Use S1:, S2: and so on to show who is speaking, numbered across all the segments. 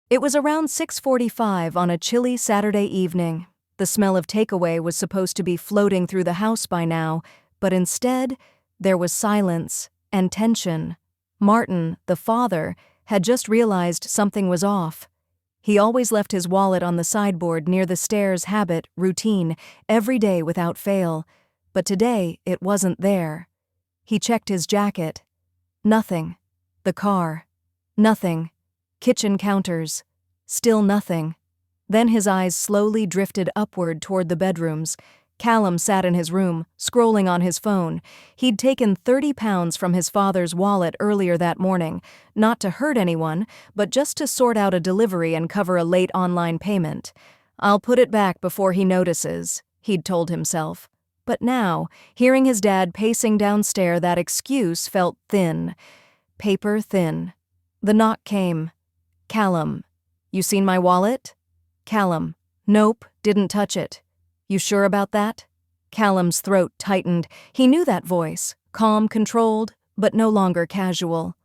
S1: It was around 6:45 on a chilly Saturday evening. The smell of takeaway was supposed to be floating through the house by now, but instead, there was silence and tension. Martin, the father, had just realized something was off. He always left his wallet on the sideboard near the stairs, habit, routine, every day without fail. But today, it wasn't there. He checked his jacket. Nothing. The car. Nothing. Kitchen counters. Still nothing. Then his eyes slowly drifted upward toward the bedrooms. Callum sat in his room, scrolling on his phone. He'd taken £30 from his father's wallet earlier that morning, not to hurt anyone, but just to sort out a delivery and cover a late online payment. "I'll put it back before he notices," he'd told himself. But now, hearing his dad pacing downstairs, that excuse felt thin. Paper thin. The knock came. "Callum, you seen my wallet?" Callum, "Nope, didn't touch it." "You sure about that?" Callum's throat tightened. He knew that voice, calm, controlled, but no longer casual.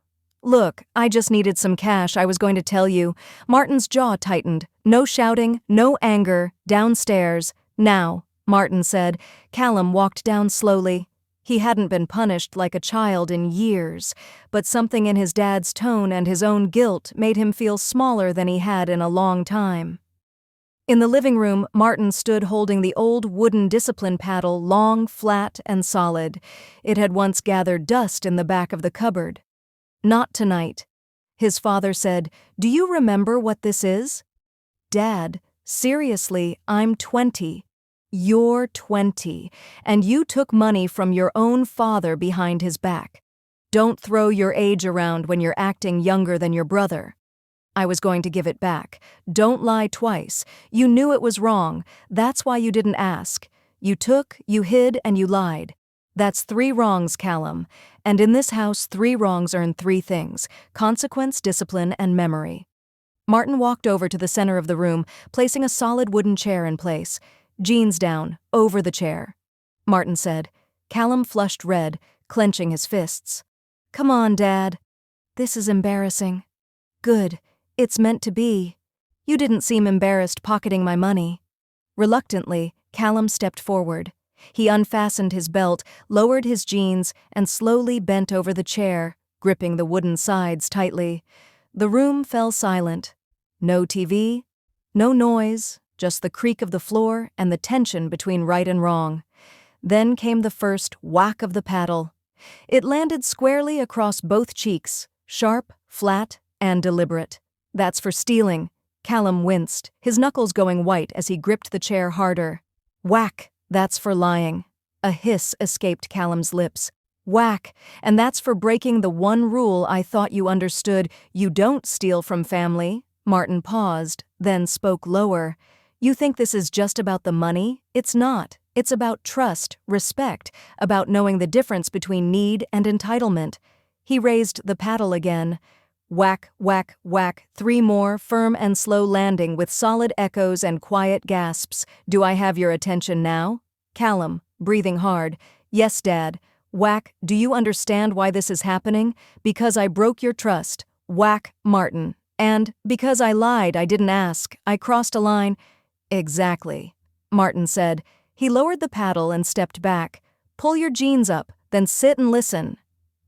S1: "Look, I just needed some cash, I was going to tell you." Martin's jaw tightened. No shouting, no anger, downstairs. "Now," Martin said. Callum walked down slowly. He hadn't been punished like a child in years, but something in his dad's tone and his own guilt made him feel smaller than he had in a long time. In the living room, Martin stood holding the old wooden discipline paddle, long, flat, and solid. It had once gathered dust in the back of the cupboard. "Not tonight." His father said, "Do you remember what this is?" "Dad, seriously, I'm 20. You're 20, and you took money from your own father behind his back. Don't throw your age around when you're acting younger than your brother." "I was going to give it back. Don't lie twice. You knew it was wrong. That's why you didn't ask. You took, you hid, and you lied. That's 3 wrongs, Callum. And in this house, 3 wrongs earn 3 things: consequence, discipline, and memory." Martin walked over to the center of the room, placing a solid wooden chair in place. "Jeans down, over the chair," Martin said. Callum flushed red, clenching his fists. "Come on, Dad." "This is embarrassing." "Good. It's meant to be. You didn't seem embarrassed pocketing my money." Reluctantly, Callum stepped forward. He unfastened his belt, lowered his jeans, and slowly bent over the chair, gripping the wooden sides tightly. The room fell silent. No TV, no noise, just the creak of the floor and the tension between right and wrong. Then came the first whack of the paddle. It landed squarely across both cheeks, sharp, flat, and deliberate. "That's for stealing." Callum winced, his knuckles going white as he gripped the chair harder. "Whack, that's for lying." A hiss escaped Callum's lips. "Whack, and that's for breaking the one rule I thought you understood. You don't steal from family." Martin paused, then spoke lower. "You think this is just about the money? It's not. It's about trust, respect, about knowing the difference between need and entitlement." He raised the paddle again. Whack, whack, whack, 3 more, firm and slow landing with solid echoes and quiet gasps. "Do I have your attention now?" Callum, breathing hard. "Yes, Dad." Whack, "Do you understand why this is happening? Because I broke your trust." Whack, Martin. "And because I lied, I didn't ask. I crossed a line." "Exactly," Martin said. He lowered the paddle and stepped back. "Pull your jeans up, then sit and listen."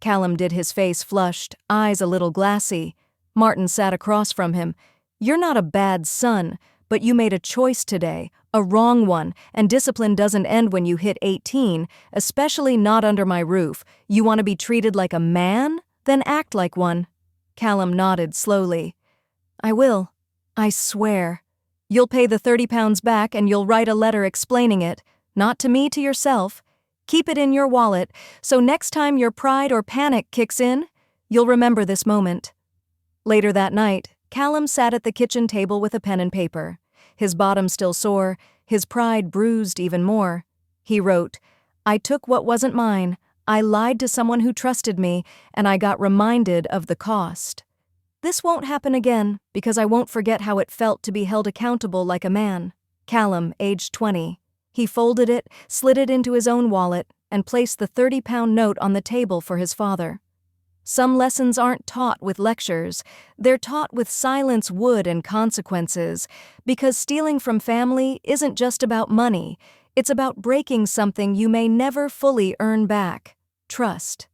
S1: Callum did, his face flushed, eyes a little glassy. Martin sat across from him. "You're not a bad son, but you made a choice today, a wrong one, and discipline doesn't end when you hit 18, especially not under my roof. You want to be treated like a man? Then act like one." Callum nodded slowly. "I will. I swear. You'll pay the £30 back and you'll write a letter explaining it. Not to me, to yourself. Keep it in your wallet, so next time your pride or panic kicks in, you'll remember this moment." Later that night, Callum sat at the kitchen table with a pen and paper. His bottom still sore, his pride bruised even more. He wrote, "I took what wasn't mine. I lied to someone who trusted me, and I got reminded of the cost. This won't happen again, because I won't forget how it felt to be held accountable like a man." Callum, aged 20. He folded it, slid it into his own wallet, and placed the £30 note on the table for his father. Some lessons aren't taught with lectures, they're taught with silence, wood, and consequences, because stealing from family isn't just about money, it's about breaking something you may never fully earn back: trust.